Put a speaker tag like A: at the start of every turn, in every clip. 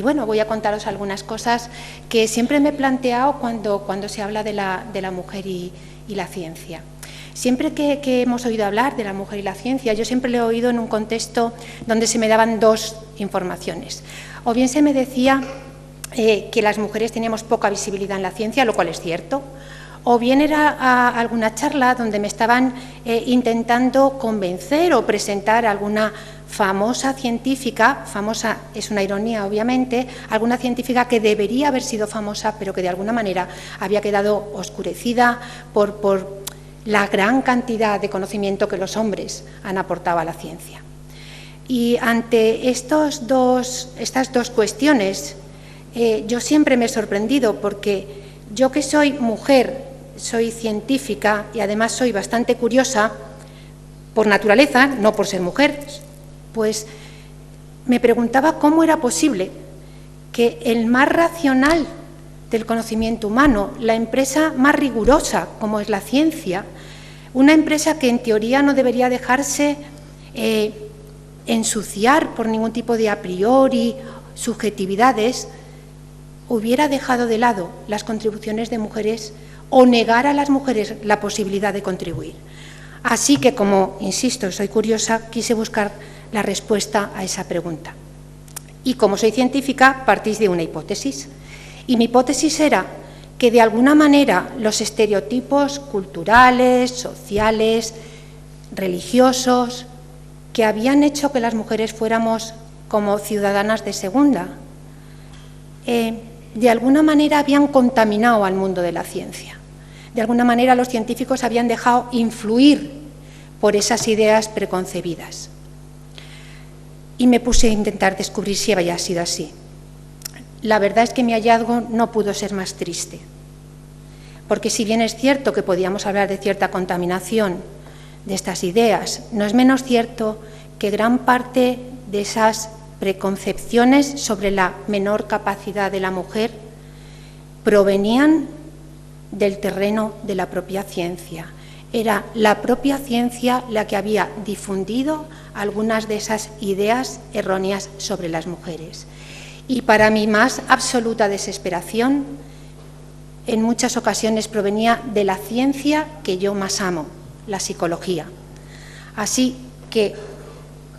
A: bueno, voy a contaros algunas cosas que siempre me he planteado cuando se habla de la mujer y la ciencia. Siempre que hemos oído hablar de la mujer y la ciencia, yo siempre lo he oído en un contexto donde se me daban dos informaciones. O bien se me decía que las mujeres teníamos poca visibilidad en la ciencia, lo cual es cierto, o bien era alguna charla donde me estaban intentando convencer o presentar alguna famosa científica, famosa es una ironía obviamente, alguna científica que debería haber sido famosa pero que de alguna manera había quedado oscurecida por la gran cantidad de conocimiento que los hombres han aportado a la ciencia. Y ante estas dos cuestiones, yo siempre me he sorprendido porque yo que soy mujer, soy científica y además soy bastante curiosa por naturaleza, no por ser mujer, pues me preguntaba cómo era posible que el más racional del conocimiento humano, la empresa más rigurosa como es la ciencia, una empresa que en teoría no debería dejarse ensuciar por ningún tipo de a priori subjetividades, hubiera dejado de lado las contribuciones de mujeres o negar a las mujeres la posibilidad de contribuir. Así que, como insisto, soy curiosa, quise buscar la respuesta a esa pregunta. Y como soy científica, partís de una hipótesis. Y mi hipótesis era que, de alguna manera, los estereotipos culturales, sociales, religiosos, que habían hecho que las mujeres fuéramos como ciudadanas de segunda, de alguna manera habían contaminado al mundo de la ciencia. De alguna manera los científicos habían dejado influir por esas ideas preconcebidas. Y me puse a intentar descubrir si había sido así. La verdad es que mi hallazgo no pudo ser más triste, porque si bien es cierto que podíamos hablar de cierta contaminación de estas ideas, no es menos cierto que gran parte de esas preconcepciones sobre la menor capacidad de la mujer provenían del terreno de la propia ciencia. Era la propia ciencia la que había difundido algunas de esas ideas erróneas sobre las mujeres. Y para mi más absoluta desesperación, en muchas ocasiones provenía de la ciencia que yo más amo, la psicología. Así que,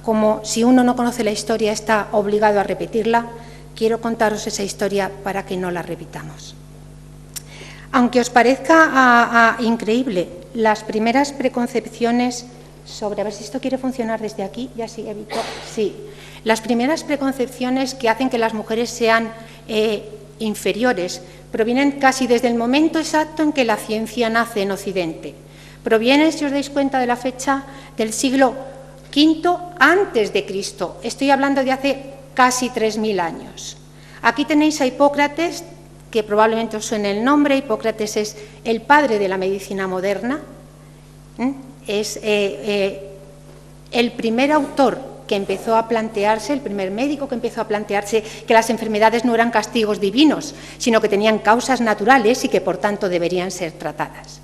A: como si uno no conoce la historia está obligado a repetirla, quiero contaros esa historia para que no la repitamos. Aunque os parezca increíble, las primeras preconcepciones sobre, a ver si esto quiere funcionar desde aquí, ya sí, evito, sí, las primeras preconcepciones que hacen que las mujeres sean inferiores provienen casi desde el momento exacto en que la ciencia nace en Occidente. Provienen, si os dais cuenta, de la fecha del siglo V antes de Cristo. Estoy hablando de hace casi 3000 años. Aquí tenéis a Hipócrates, que probablemente os suene el nombre. Hipócrates es el padre de la medicina moderna. Es el primer autor que empezó a plantearse, el primer médico que empezó a plantearse que las enfermedades no eran castigos divinos, sino que tenían causas naturales y que, por tanto, deberían ser tratadas.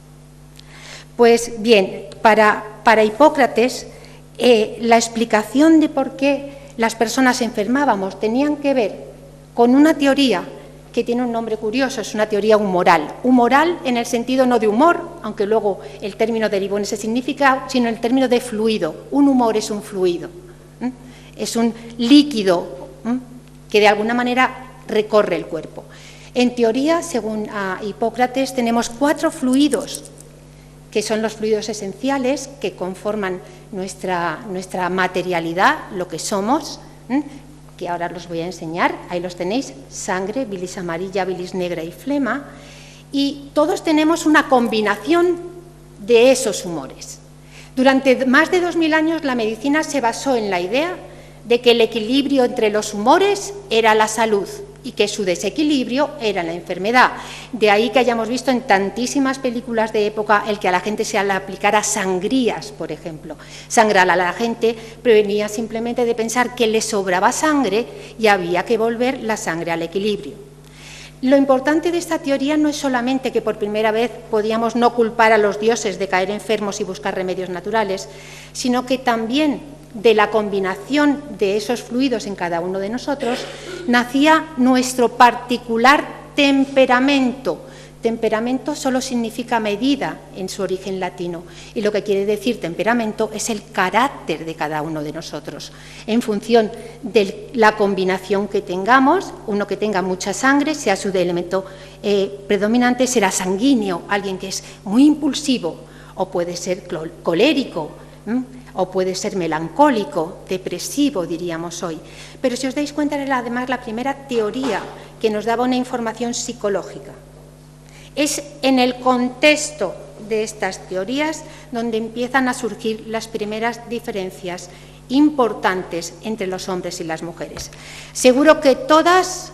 A: Pues bien, para Hipócrates, la explicación de por qué las personas enfermábamos tenían que ver con una teoría que tiene un nombre curioso, es una teoría humoral. Humoral en el sentido no de humor, aunque luego el término derivó en ese significado, sino en el término de fluido. Un humor es un fluido, es un líquido que de alguna manera recorre el cuerpo. En teoría, según Hipócrates, tenemos 4 fluidos, que son los fluidos esenciales que conforman nuestra materialidad, lo que somos, que ahora los voy a enseñar. Ahí los tenéis: sangre, bilis amarilla, bilis negra y flema. Y todos tenemos una combinación de esos humores. Durante más de 2000 años la medicina se basó en la idea de que el equilibrio entre los humores era la salud y que su desequilibrio era la enfermedad. De ahí que hayamos visto en tantísimas películas de época el que a la gente se le aplicara sangrías, por ejemplo. Sangrar a la gente provenía simplemente de pensar que le sobraba sangre y había que volver la sangre al equilibrio. Lo importante de esta teoría no es solamente que por primera vez podíamos no culpar a los dioses de caer enfermos y buscar remedios naturales, sino que también de la combinación de esos fluidos en cada uno de nosotros nacía nuestro particular temperamento. Temperamento solo significa medida en su origen latino, y lo que quiere decir temperamento es el carácter de cada uno de nosotros, en función de la combinación que tengamos. Uno que tenga mucha sangre, sea su elemento predominante, será sanguíneo, alguien que es muy impulsivo, o puede ser colérico, o puede ser melancólico, depresivo, diríamos hoy. Pero si os dais cuenta, era además la primera teoría que nos daba una información psicológica. Es en el contexto de estas teorías donde empiezan a surgir las primeras diferencias importantes entre los hombres y las mujeres. Seguro que todas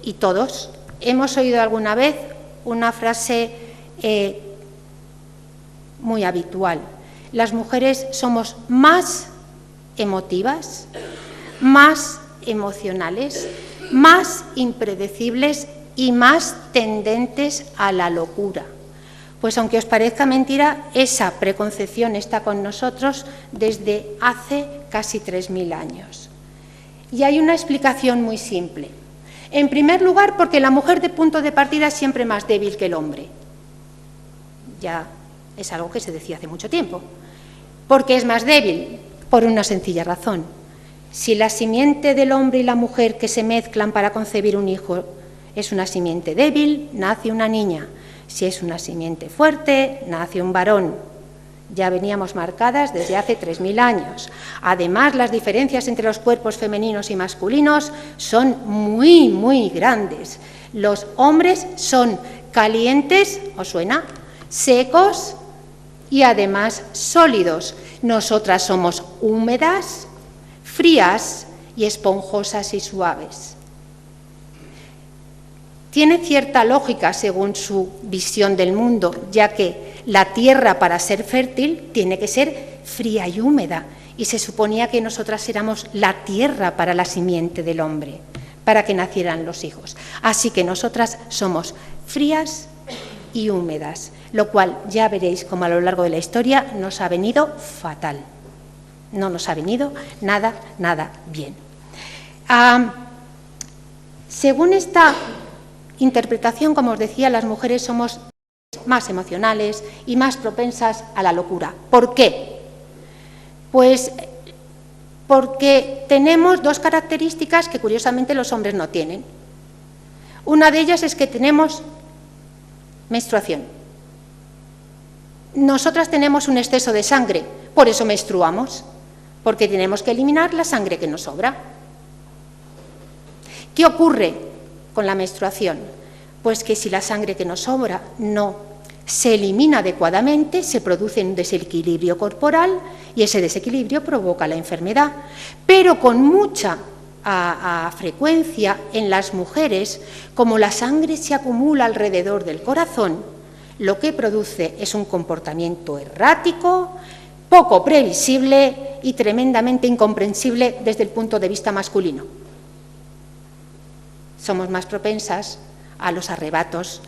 A: y todos hemos oído alguna vez una frase muy habitual: las mujeres somos más emotivas, más emocionales, más impredecibles y más tendentes a la locura. Pues aunque os parezca mentira, esa preconcepción está con nosotros desde hace casi 3000 años. Y hay una explicación muy simple. En primer lugar, porque la mujer de punto de partida es siempre más débil que el hombre. Ya es algo que se decía hace mucho tiempo. Porque es más débil, por una sencilla razón. Si la simiente del hombre y la mujer que se mezclan para concebir un hijo es una simiente débil, nace una niña. Si es una simiente fuerte, nace un varón. Ya veníamos marcadas desde hace 3000 años. Además, las diferencias entre los cuerpos femeninos y masculinos son muy, muy grandes. Los hombres son calientes, ¿os suena?, secos y además sólidos. Nosotras somos húmedas, frías y esponjosas y suaves. Tiene cierta lógica según su visión del mundo, ya que la tierra, para ser fértil, tiene que ser fría y húmeda, y se suponía que nosotras éramos la tierra para la simiente del hombre, para que nacieran los hijos. Así que nosotras somos frías y húmedas, lo cual ya veréis como a lo largo de la historia nos ha venido fatal. No nos ha venido nada bien. Según esta interpretación, como os decía, las mujeres somos más emocionales y más propensas a la locura. ¿Por qué? Pues porque tenemos dos características que curiosamente los hombres no tienen. Una de ellas es que tenemos menstruación. Nosotras tenemos un exceso de sangre, por eso menstruamos, porque tenemos que eliminar la sangre que nos sobra. ¿Qué ocurre con la menstruación? Pues que si la sangre que nos sobra no se elimina adecuadamente, se produce un desequilibrio corporal y ese desequilibrio provoca la enfermedad. Pero con mucha frecuencia en las mujeres, como la sangre se acumula alrededor del corazón, lo que produce es un comportamiento errático, poco previsible y tremendamente incomprensible desde el punto de vista masculino. Somos más propensas a los arrebatos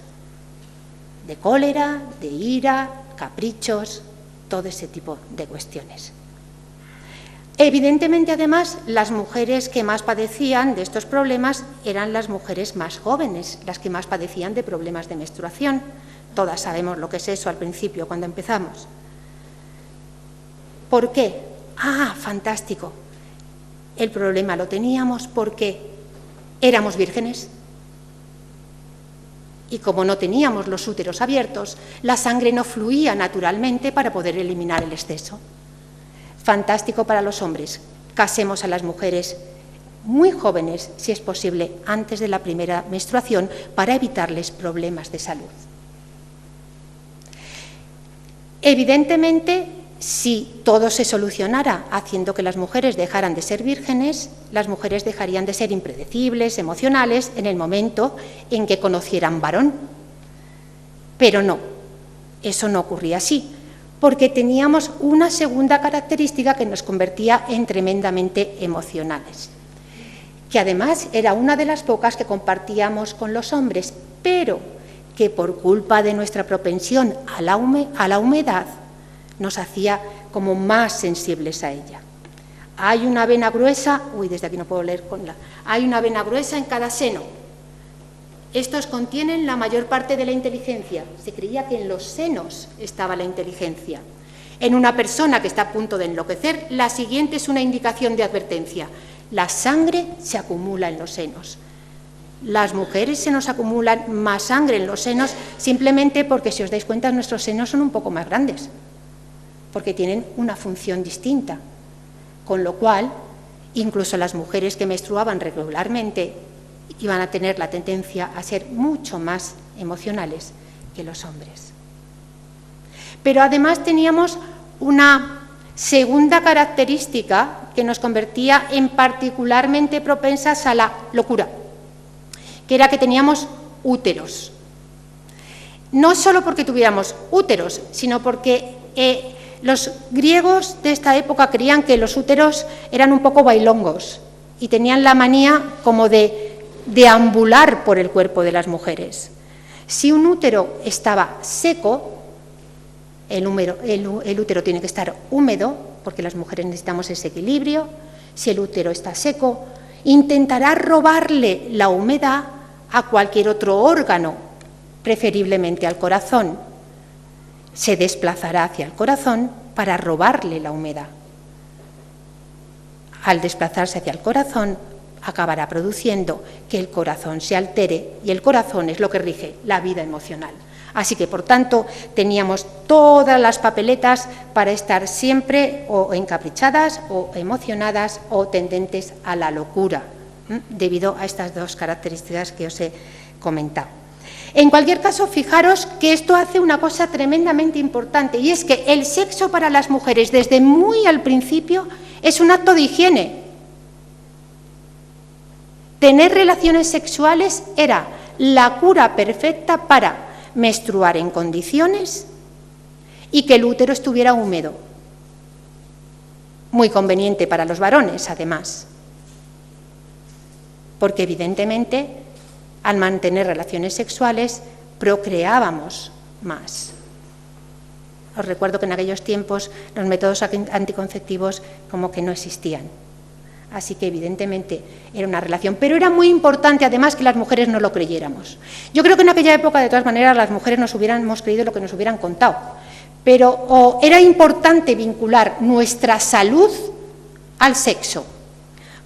A: de cólera, de ira, caprichos, todo ese tipo de cuestiones. Evidentemente, además, las mujeres que más padecían de estos problemas eran las mujeres más jóvenes, las que más padecían de problemas de menstruación. Todas sabemos lo que es eso al principio, cuando empezamos. ¿Por qué? Fantástico. El problema lo teníamos porque éramos vírgenes. Y como no teníamos los úteros abiertos, la sangre no fluía naturalmente para poder eliminar el exceso. Fantástico para los hombres. Casemos a las mujeres muy jóvenes, si es posible, antes de la primera menstruación, para evitarles problemas de salud. Evidentemente, si todo se solucionara haciendo que las mujeres dejaran de ser vírgenes, las mujeres dejarían de ser impredecibles, emocionales, en el momento en que conocieran varón. Pero no, eso no ocurría así, porque teníamos una segunda característica que nos convertía en tremendamente emocionales, que además era una de las pocas que compartíamos con los hombres, pero que por culpa de nuestra propensión a la humedad nos hacía como más sensibles a ella. hay una vena gruesa, desde aquí no puedo leer hay una vena gruesa en cada seno. Estos contienen la mayor parte de la inteligencia. Se creía que en los senos estaba la inteligencia. En una persona que está a punto de enloquecer, la siguiente es una indicación de advertencia. La sangre se acumula en los senos. Las mujeres se nos acumulan más sangre en los senos simplemente porque, si os dais cuenta, nuestros senos son un poco más grandes, porque tienen una función distinta. Con lo cual, incluso las mujeres que menstruaban regularmente iban a tener la tendencia a ser mucho más emocionales que los hombres. Pero además teníamos una segunda característica que nos convertía en particularmente propensas a la locura, que era que teníamos úteros. No solo porque tuviéramos úteros, sino porque los griegos de esta época creían que los úteros eran un poco bailongos y tenían la manía como de deambular por el cuerpo de las mujeres. Si un útero estaba seco, el útero tiene que estar húmedo, porque las mujeres necesitamos ese equilibrio. Si el útero está seco, intentará robarle la humedad a cualquier otro órgano, preferiblemente al corazón. Se desplazará hacia el corazón para robarle la humedad. Al desplazarse hacia el corazón, acabará produciendo que el corazón se altere, y el corazón es lo que rige la vida emocional. Así que, por tanto, teníamos todas las papeletas para estar siempre o encaprichadas o emocionadas o tendentes a la locura, debido a estas dos características que os he comentado. En cualquier caso, fijaros que esto hace una cosa tremendamente importante, y es que el sexo para las mujeres desde muy al principio es un acto de higiene. Tener relaciones sexuales era la cura perfecta para menstruar en condiciones y que el útero estuviera húmedo. Muy conveniente para los varones, además, porque evidentemente al mantener relaciones sexuales procreábamos más. Os recuerdo que en aquellos tiempos los métodos anticonceptivos como que no existían. Así que evidentemente era una relación, pero era muy importante además que las mujeres no lo creyéramos. Yo creo que en aquella época, de todas maneras, las mujeres nos hubiéramos creído lo que nos hubieran contado, pero era importante vincular nuestra salud al sexo.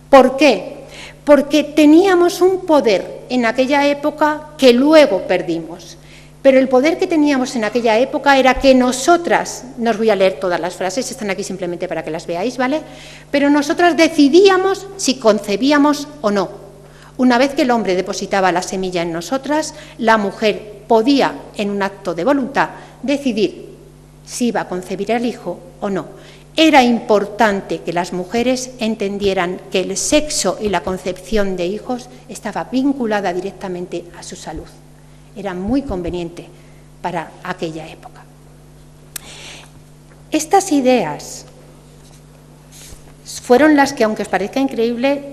A: ¿Por qué? Porque teníamos un poder en aquella época que luego perdimos. Pero el poder que teníamos en aquella época era que nosotras, no os voy a leer todas las frases, están aquí simplemente para que las veáis, ¿vale? Pero nosotras decidíamos si concebíamos o no. Una vez que el hombre depositaba la semilla en nosotras, la mujer podía, en un acto de voluntad, decidir si iba a concebir al hijo o no. Era importante que las mujeres entendieran que el sexo y la concepción de hijos estaba vinculada directamente a su salud. Era muy conveniente para aquella época. Estas ideas fueron las que, aunque os parezca increíble,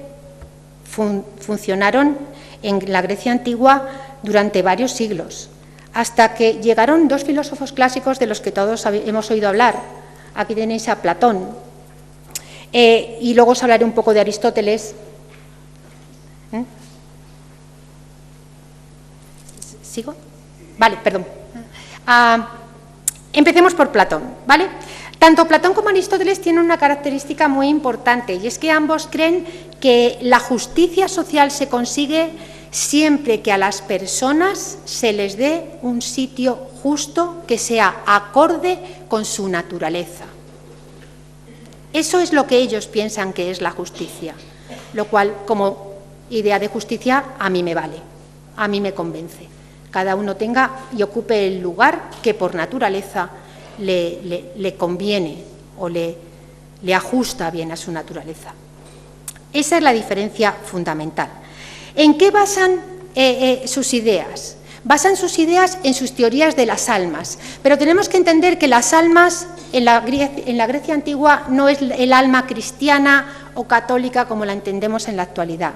A: funcionaron en la Grecia antigua durante varios siglos, hasta que llegaron dos filósofos clásicos de los que todos hemos oído hablar. Aquí tenéis a Platón, y luego os hablaré un poco de Aristóteles. ¿Sigo? Vale, perdón. Empecemos por Platón, ¿vale? Tanto Platón como Aristóteles tienen una característica muy importante, y es que ambos creen que la justicia social se consigue siempre que a las personas se les dé un sitio justo que sea acorde con su naturaleza. Eso es lo que ellos piensan que es la justicia, lo cual, como idea de justicia, a mí me vale, a mí me convence. Cada uno tenga y ocupe el lugar que por naturaleza le conviene o le ajusta bien a su naturaleza. Esa es la diferencia fundamental. ¿En qué basan sus ideas? Basan sus ideas en sus teorías de las almas, pero tenemos que entender que las almas en la Grecia antigua no es el alma cristiana o católica como la entendemos en la actualidad.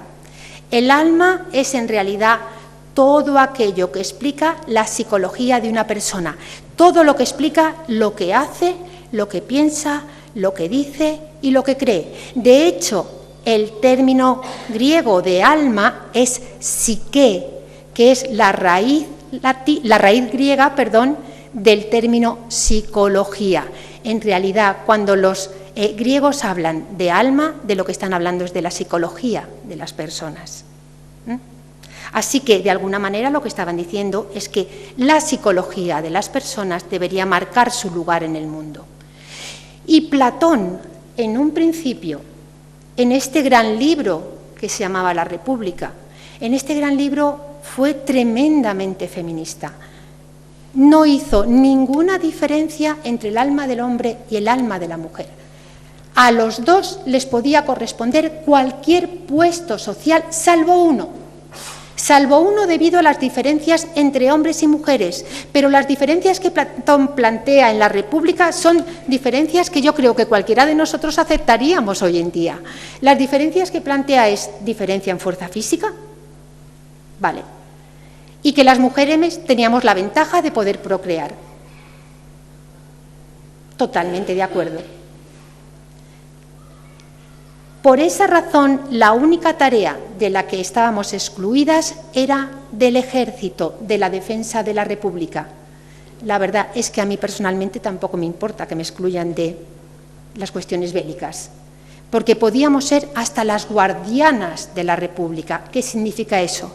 A: El alma es en realidad todo aquello que explica la psicología de una persona, todo lo que explica lo que hace, lo que piensa, lo que dice y lo que cree. De hecho, el término griego de alma es psique, que es la raíz griega, del término psicología. En realidad, cuando los griegos hablan de alma, de lo que están hablando es de la psicología de las personas. Así que, de alguna manera, lo que estaban diciendo es que la psicología de las personas debería marcar su lugar en el mundo. Y Platón, en un principio, en este gran libro que se llamaba La República, en este gran libro fue tremendamente feminista. No hizo ninguna diferencia entre el alma del hombre y el alma de la mujer. A los dos les podía corresponder cualquier puesto social, salvo uno debido a las diferencias entre hombres y mujeres, pero las diferencias que Platón plantea en La República son diferencias que yo creo que cualquiera de nosotros aceptaríamos hoy en día. Las diferencias que plantea es diferencia en fuerza física, vale, y que las mujeres teníamos la ventaja de poder procrear. Totalmente de acuerdo. Por esa razón, la única tarea de la que estábamos excluidas era del ejército, de la defensa de la República. La verdad es que a mí personalmente tampoco me importa que me excluyan de las cuestiones bélicas, porque podíamos ser hasta las guardianas de la República. ¿Qué significa eso?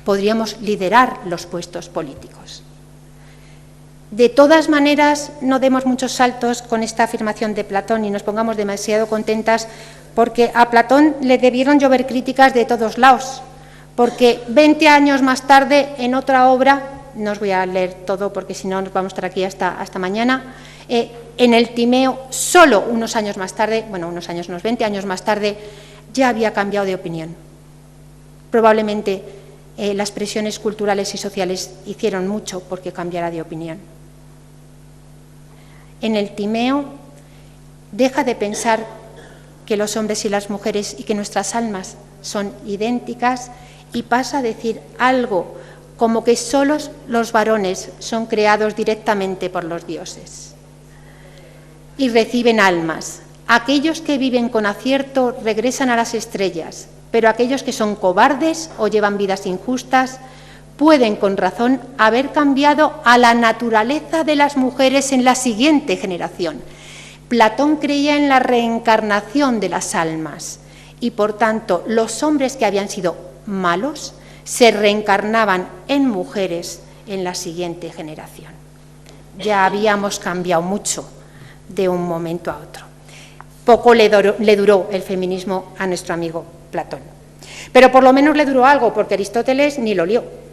A: Podríamos liderar los puestos políticos. De todas maneras, no demos muchos saltos con esta afirmación de Platón y nos pongamos demasiado contentas, porque a Platón le debieron llover críticas de todos lados, porque 20 años más tarde, en otra obra, no os voy a leer todo porque si no nos vamos a estar aquí hasta mañana, en el Timeo, solo unos años más tarde, unos 20 años más tarde, ya había cambiado de opinión. Probablemente las presiones culturales y sociales hicieron mucho porque cambiara de opinión. En el Timeo deja de pensar que los hombres y las mujeres y que nuestras almas son idénticas y pasa a decir algo como que solo los varones son creados directamente por los dioses y reciben almas. Aquellos que viven con acierto regresan a las estrellas, pero aquellos que son cobardes o llevan vidas injustas pueden con razón haber cambiado a la naturaleza de las mujeres en la siguiente generación. Platón creía en la reencarnación de las almas y, por tanto, los hombres que habían sido malos se reencarnaban en mujeres en la siguiente generación. Ya habíamos cambiado mucho de un momento a otro. Poco le duró el feminismo a nuestro amigo Platón. Pero por lo menos le duró algo, porque Aristóteles ni lo lió.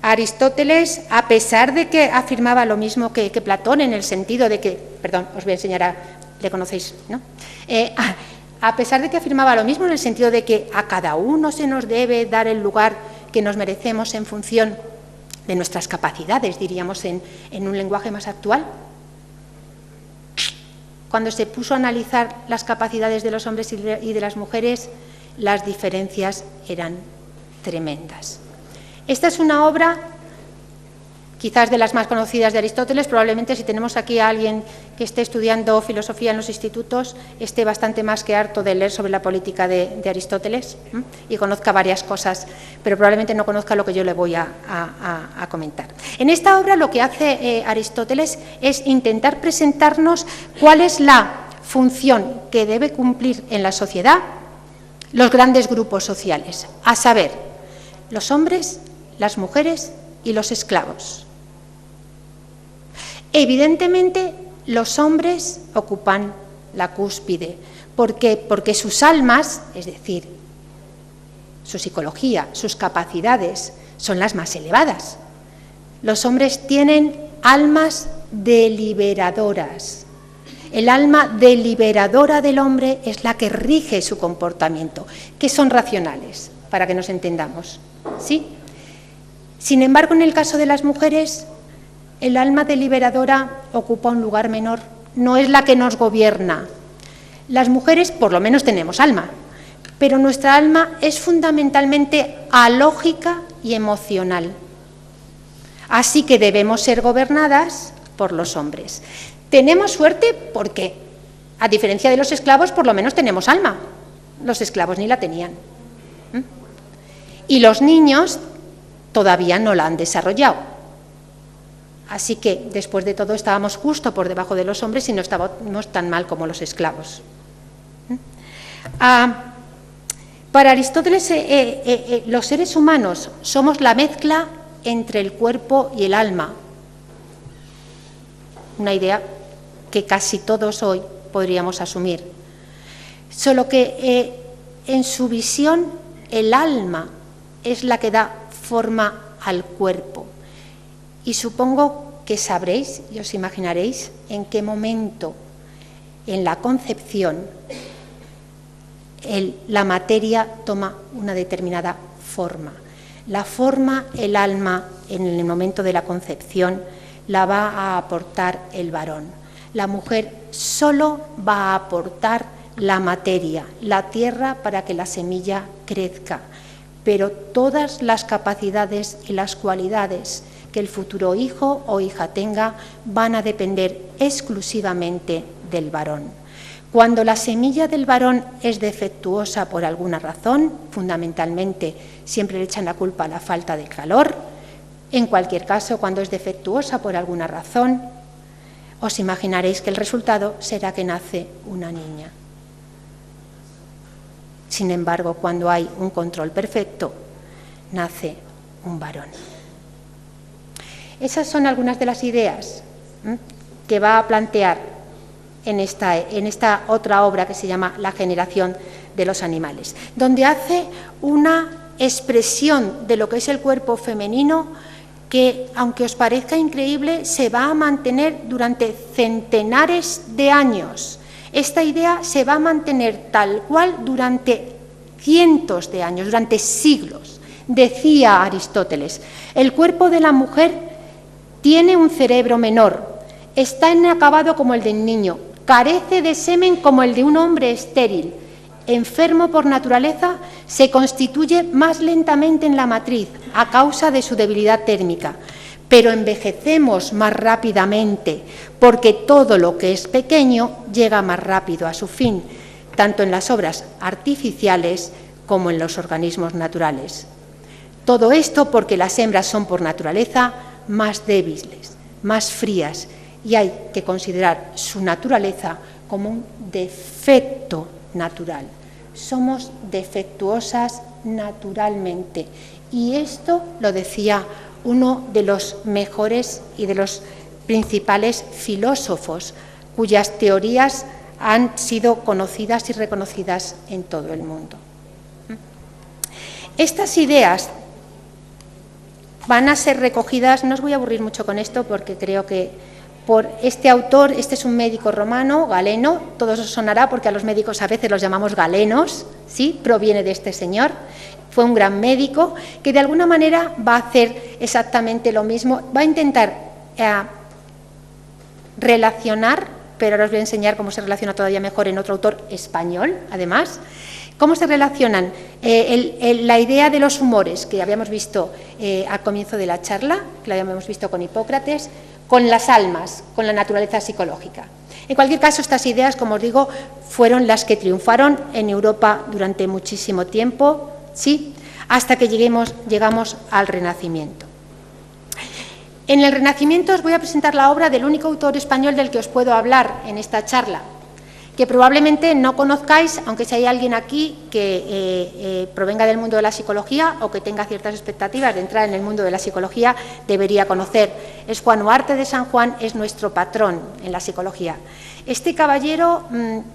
A: Aristóteles, a pesar de que afirmaba lo mismo que Platón, en el sentido de que, perdón, os voy a enseñar le conocéis, ¿no? A pesar de que afirmaba lo mismo en el sentido de que a cada uno se nos debe dar el lugar que nos merecemos en función de nuestras capacidades, diríamos en un lenguaje más actual, cuando se puso a analizar las capacidades de los hombres y de las mujeres, las diferencias eran tremendas. Esta es una obra, quizás de las más conocidas de Aristóteles. Probablemente si tenemos aquí a alguien que esté estudiando filosofía en los institutos, esté bastante más que harto de leer sobre la política de Aristóteles y conozca varias cosas, pero probablemente no conozca lo que yo le voy a comentar. En esta obra lo que hace Aristóteles es intentar presentarnos cuál es la función que debe cumplir en la sociedad los grandes grupos sociales, a saber, los hombres, las mujeres y los esclavos. Evidentemente, los hombres ocupan la cúspide. ¿Por qué? Porque sus almas, es decir, su psicología, sus capacidades, son las más elevadas. Los hombres tienen almas deliberadoras. El alma deliberadora del hombre es la que rige su comportamiento, que son racionales, para que nos entendamos, ¿sí? Sin embargo, en el caso de las mujeres, el alma deliberadora ocupa un lugar menor, no es la que nos gobierna. Las mujeres, por lo menos, tenemos alma, pero nuestra alma es fundamentalmente alógica y emocional. Así que debemos ser gobernadas por los hombres. Tenemos suerte porque A diferencia de los esclavos, por lo menos tenemos alma. Los esclavos ni la tenían. Y los niños todavía no la han desarrollado. Así que, después de todo, estábamos justo por debajo de los hombres y no estábamos tan mal como los esclavos. Para Aristóteles, los seres humanos somos la mezcla entre el cuerpo y el alma. Una idea que casi todos hoy podríamos asumir. Solo que en su visión el alma es la que da forma al cuerpo. Y supongo que sabréis y os imaginaréis en qué momento en la concepción la materia toma una determinada forma. La forma, el alma, en el momento de la concepción, la va a aportar el varón. La mujer solo va a aportar la materia, la tierra para que la semilla crezca, pero todas las capacidades y las cualidades que el futuro hijo o hija tenga van a depender exclusivamente del varón. Cuando la semilla del varón es defectuosa por alguna razón, fundamentalmente siempre le echan la culpa a la falta de calor. En cualquier caso, cuando es defectuosa por alguna razón, os imaginaréis que el resultado será que nace una niña. Sin embargo, cuando hay un control perfecto, nace un varón. Esas son algunas de las ideas que va a plantear en esta otra obra que se llama La generación de los animales, donde hace una expresión de lo que es el cuerpo femenino que, aunque os parezca increíble, se va a mantener durante centenares de años. Esta idea se va a mantener tal cual durante cientos de años, durante siglos. Decía Aristóteles, el cuerpo de la mujer tiene un cerebro menor, está inacabado como el del niño, carece de semen como el de un hombre estéril, enfermo por naturaleza, se constituye más lentamente en la matriz a causa de su debilidad térmica, pero envejecemos más rápidamente porque todo lo que es pequeño llega más rápido a su fin, tanto en las obras artificiales como en los organismos naturales. Todo esto porque las hembras son por naturaleza más débiles, más frías, y hay que considerar su naturaleza como un defecto natural. Somos defectuosas naturalmente, y esto lo decía uno de los mejores y de los principales filósofos cuyas teorías han sido conocidas y reconocidas en todo el mundo. Estas ideas van a ser recogidas, no os voy a aburrir mucho con esto porque creo que por este autor, este es un médico romano, Galeno, todos os sonará porque a los médicos a veces los llamamos galenos, ¿sí? Proviene de este señor, fue un gran médico que de alguna manera va a hacer exactamente lo mismo, va a intentar relacionar, pero ahora os voy a enseñar cómo se relaciona todavía mejor en otro autor español, además, cómo se relacionan la idea de los humores que habíamos visto al comienzo de la charla, que la habíamos visto con Hipócrates, con las almas, con la naturaleza psicológica. En cualquier caso, estas ideas, como os digo, fueron las que triunfaron en Europa durante muchísimo tiempo, ¿sí? Hasta que llegamos al Renacimiento. En el Renacimiento os voy a presentar la obra del único autor español del que os puedo hablar en esta charla, que probablemente no conozcáis, aunque si hay alguien aquí que provenga del mundo de la psicología o que tenga ciertas expectativas de entrar en el mundo de la psicología, debería conocer. Es Juan Huarte de San Juan, es nuestro patrón en la psicología. Este caballero,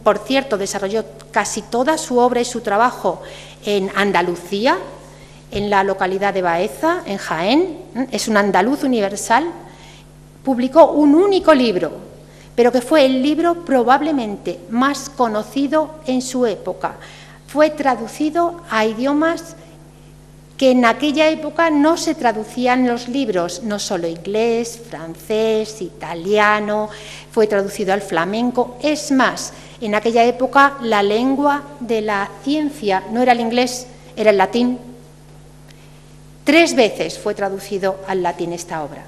A: por cierto, desarrolló casi toda su obra y su trabajo en Andalucía, en la localidad de Baeza, en Jaén, es un andaluz universal, publicó un único libro, pero que fue el libro probablemente más conocido en su época. Fue traducido a idiomas que en aquella época no se traducían los libros, no solo inglés, francés, italiano, fue traducido al flamenco. Es más, en aquella época la lengua de la ciencia no era el inglés, era el latín. 3 veces fue traducido al latín esta obra,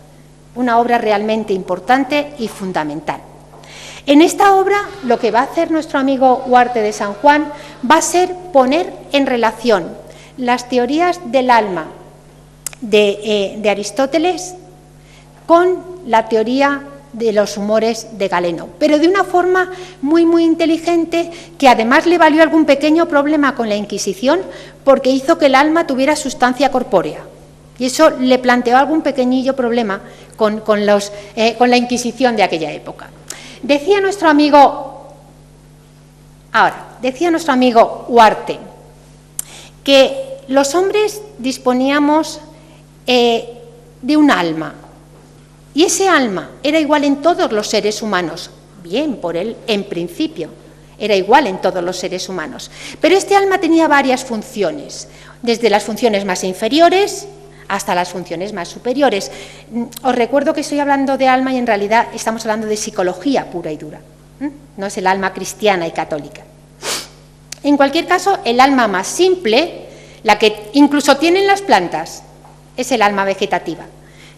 A: una obra realmente importante y fundamental. En esta obra lo que va a hacer nuestro amigo Huarte de San Juan va a ser poner en relación las teorías del alma de Aristóteles con la teoría de los humores de Galeno, pero de una forma muy inteligente, que además le valió algún pequeño problema con la Inquisición, porque hizo que el alma tuviera sustancia corpórea. Y eso le planteó algún pequeñillo problema con la Inquisición de aquella época. Decía nuestro amigo Huarte que los hombres disponíamos de un alma, y ese alma era igual en todos los seres humanos. Bien, por él, en principio, era igual en todos los seres humanos. Pero este alma tenía varias funciones, desde las funciones más inferiores hasta las funciones más superiores. Os recuerdo que estoy hablando de alma y en realidad estamos hablando de psicología pura y dura. No es el alma cristiana y católica. En cualquier caso, el alma más simple, la que incluso tienen las plantas, es el alma vegetativa,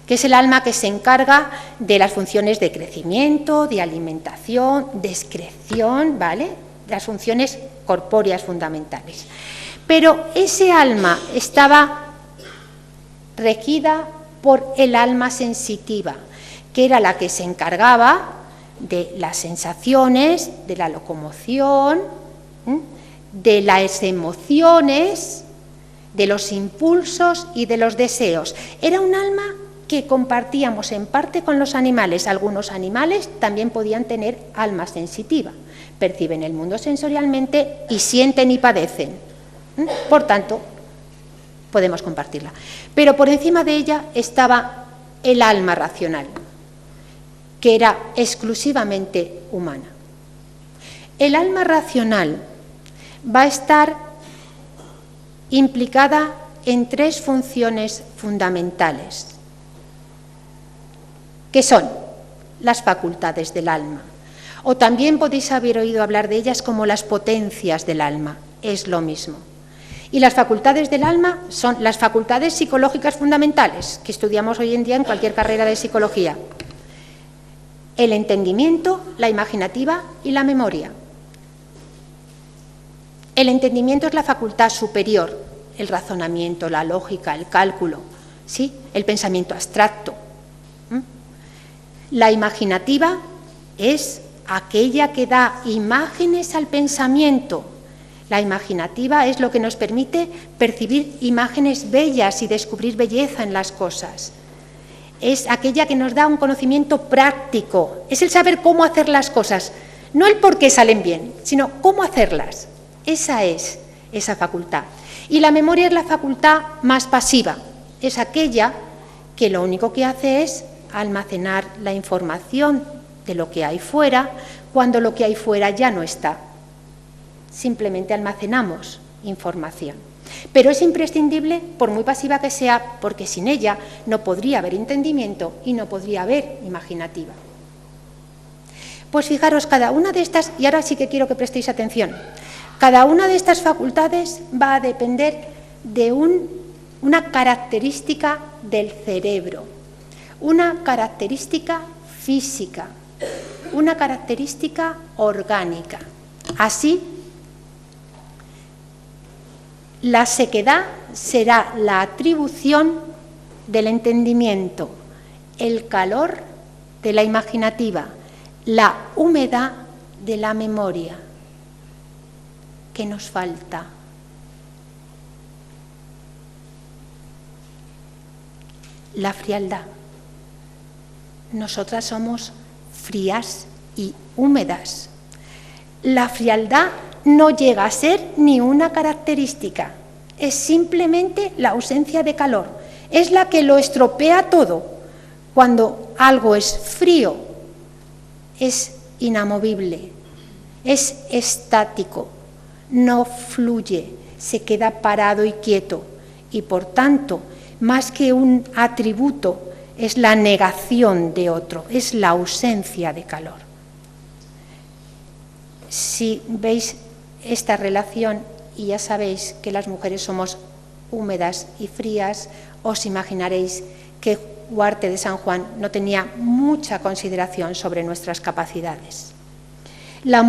A: que es el alma que se encarga de las funciones de crecimiento, de alimentación, de excreción, ¿vale? Las funciones corpóreas fundamentales. Pero ese alma estaba regida por el alma sensitiva, que era la que se encargaba de las sensaciones, de la locomoción, de las emociones, de los impulsos y de los deseos. Era un alma que compartíamos en parte con los animales. Algunos animales también podían tener alma sensitiva, perciben el mundo sensorialmente y sienten y padecen. Por tanto, podemos compartirla. Pero por encima de ella estaba el alma racional, que era exclusivamente humana. El alma racional va a estar implicada en tres funciones fundamentales, que son las facultades del alma, o también podéis haber oído hablar de ellas como las potencias del alma, es lo mismo. Y las facultades del alma son las facultades psicológicas fundamentales que estudiamos hoy en día en cualquier carrera de psicología: el entendimiento, la imaginativa y la memoria. El entendimiento es la facultad superior, el razonamiento, la lógica, el cálculo, ¿sí? El pensamiento abstracto. La imaginativa es aquella que da imágenes al pensamiento. La imaginativa es lo que nos permite percibir imágenes bellas y descubrir belleza en las cosas. Es aquella que nos da un conocimiento práctico, es el saber cómo hacer las cosas, no el por qué salen bien, sino cómo hacerlas. Esa es esa facultad. Y la memoria es la facultad más pasiva, es aquella que lo único que hace es almacenar la información de lo que hay fuera cuando lo que hay fuera ya no está. Simplemente almacenamos información. Pero es imprescindible, por muy pasiva que sea, porque sin ella no podría haber entendimiento y no podría haber imaginativa. Pues fijaros, cada una de estas, y ahora sí que quiero que prestéis atención, cada una de estas facultades va a depender de una característica del cerebro, una característica física, una característica orgánica. Así, la sequedad será la atribución del entendimiento, el calor de la imaginativa, la humedad de la memoria. ¿Qué nos falta? La frialdad. Nosotras somos frías y húmedas. La frialdad no llega a ser ni una característica, es simplemente la ausencia de calor. Es la que lo estropea todo. Cuando algo es frío, es inamovible, es estático, no fluye, se queda parado y quieto, y por tanto, más que un atributo, es la negación de otro, es la ausencia de calor. Si veis esta relación y ya sabéis que las mujeres somos húmedas y frías, os imaginaréis que Huarte de San Juan no tenía mucha consideración sobre nuestras capacidades. La